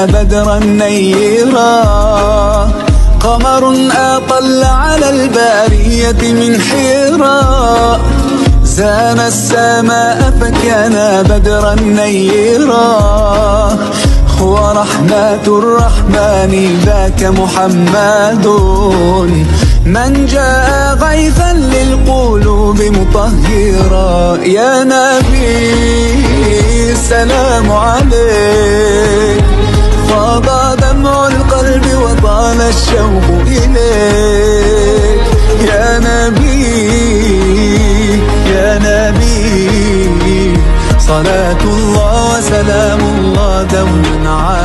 بدرا نيرا، قمر أطل على البارية من حيرا، زان السماء فكان بدرا نيرا، هو رحمة الرحمن ذاك محمد، من جاء غيثا للقلوب مطهرا. يا نبي السلام عليك، فاض دمع القلب وطال الشوق إليك. يا نبي يا نبي، صلاة الله وسلام الله دوما عليك.